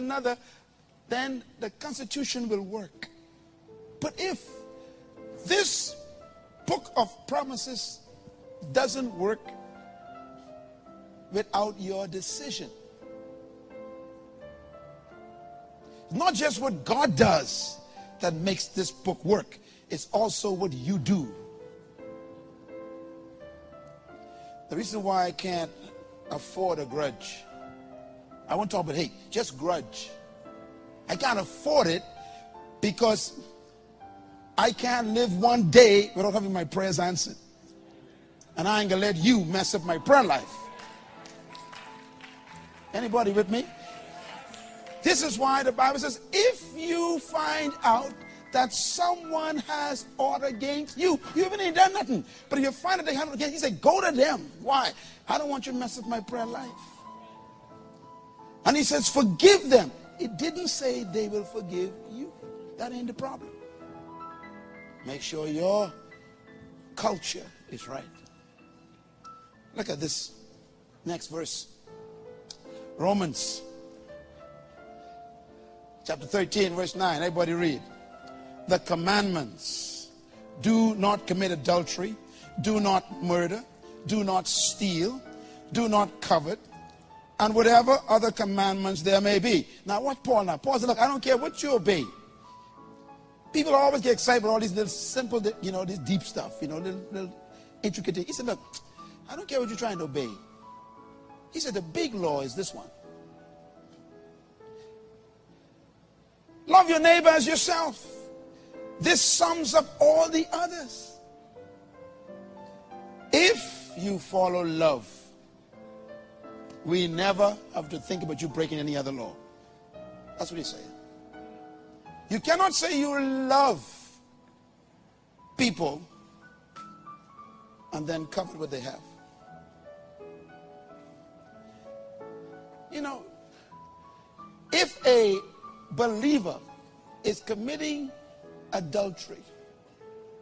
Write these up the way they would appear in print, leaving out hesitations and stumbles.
another, then the Constitution will work. But if this book of promises doesn't work without your decision, it's not just what God does that makes this book work, it's also what you do. The reason why I can't afford a grudge, I won't talk about hate, just grudge. I can't afford it because I can't live one day without having my prayers answered. And I ain't gonna let you mess up my prayer life. Anybody with me? This is why the Bible says, if you find out that someone has ought against you, you haven't even done nothing, but if you find that they have it against you, say, go to them. Why? I don't want you to mess up my prayer life. And he says, forgive them. It didn't say they will forgive you. That ain't the problem. Make sure your culture is right. Look at this next verse. Romans chapter 13, verse 9. Everybody read. The commandments: do not commit adultery, do not murder, do not steal, do not covet, and whatever other commandments there may be. Now what Paul now? Paul said, look, I don't care what you obey. People always get excited with all these little simple, this deep stuff, little intricate things. He said, look, I don't care what you're trying to obey. He said, the big law is this one. Love your neighbor as yourself. This sums up all the others. If you follow love, we never have to think about you breaking any other law. That's what he's saying. You cannot say you love people and then covet what they have. If a believer is committing adultery,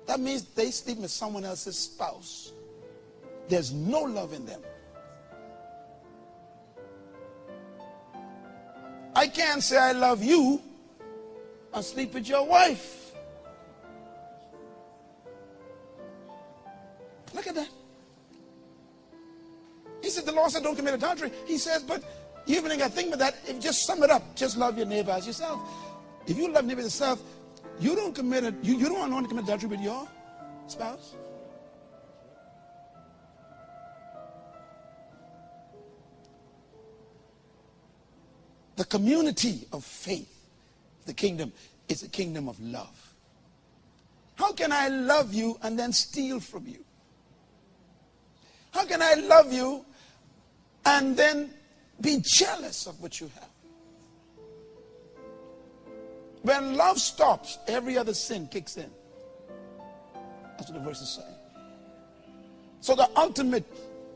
that means they sleep with someone else's spouse. There's no love in them. I can't say I love you and sleep with your wife. Look at that. He said the law said don't commit adultery. He says, but you even ain't got to think about that. If you just sum it up, just love your neighbor as yourself. If you love neighbor as yourself, you don't commit it. You don't want to commit adultery with your spouse. The community of faith, the kingdom, is a kingdom of love. How can I love you and then steal from you? How can I love you and then be jealous of what you have? When love stops, every other sin kicks in. That's what the verse is saying. So the ultimate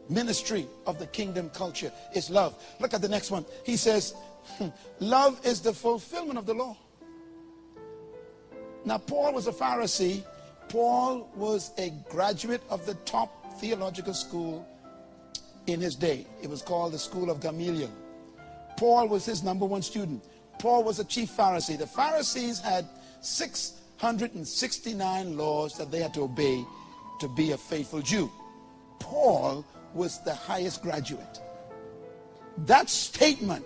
ministry of the kingdom culture is love. Look at the next one. He says, love is the fulfillment of the law. Now, Paul was a Pharisee. Paul was a graduate of the top theological school in his day. It was called the School of Gamaliel. Paul was his #1 student. Paul was a chief Pharisee. The Pharisees had 669 laws that they had to obey to be a faithful Jew. Paul was the highest graduate. That statement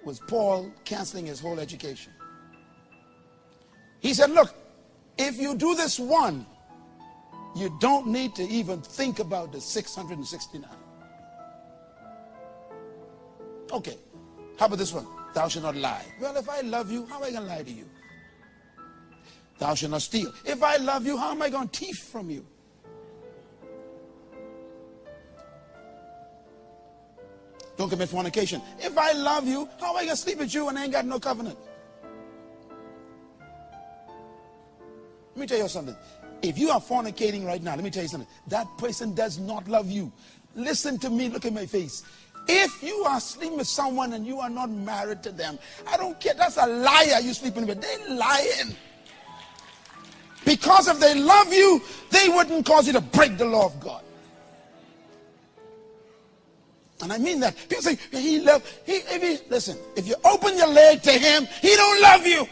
was Paul canceling his whole education. He said, look, if you do this one, you don't need to even think about the 669. Okay, how about this one? Thou shalt not lie. Well, if I love you, how am I going to lie to you? Thou shalt not steal. If I love you, how am I going to thief from you? Don't commit fornication. If I love you, how am I going to sleep with you and I ain't got no covenant? Let me tell you something. If you are fornicating right now, let me tell you something. That person does not love you. Listen to me. Look at my face. If you are sleeping with someone and you are not married to them, I don't care. That's a liar you're sleeping with. They're lying. Because if they love you, they wouldn't cause you to break the law of God. And I mean that. People say, listen, if you open your leg to him, he don't love you.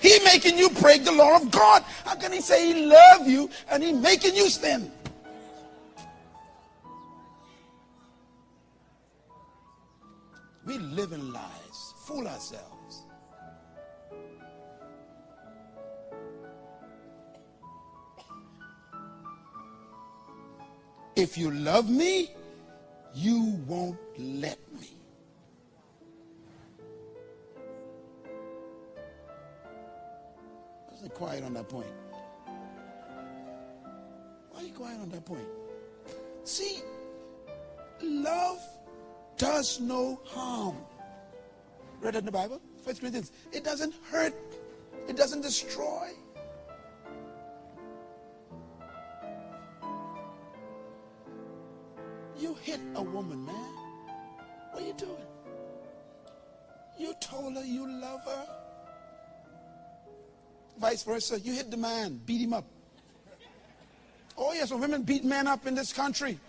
He making you break the law of God. How can he say he love you and he making you sin? We live in lies, fool ourselves. If you love me, you won't let me. Why are you quiet on that point? Why are you quiet on that point? See, love does no harm. Read it in the Bible, 1 Corinthians. It doesn't hurt. It doesn't destroy. You hit a woman, man. What are you doing? You told her you love her. Vice versa. You hit the man, beat him up. Oh yes, when women beat men up in this country,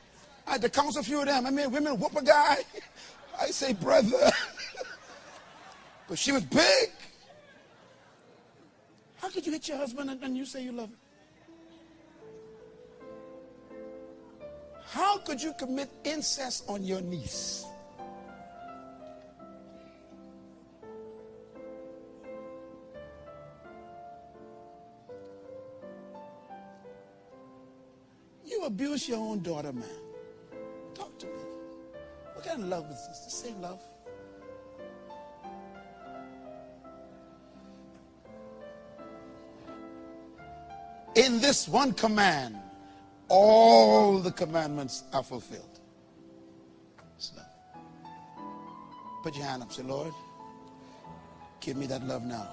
I had to counsel a few of them. I mean, women whoop a guy. I say, brother. But she was big. How could you hit your husband and you say you love him? How could you commit incest on your niece? You abuse your own daughter, man. Talk to me. What kind of love is this? The same love? In this one command, all the commandments are fulfilled. It's love. Put your hand up. Say, Lord, give me that love now.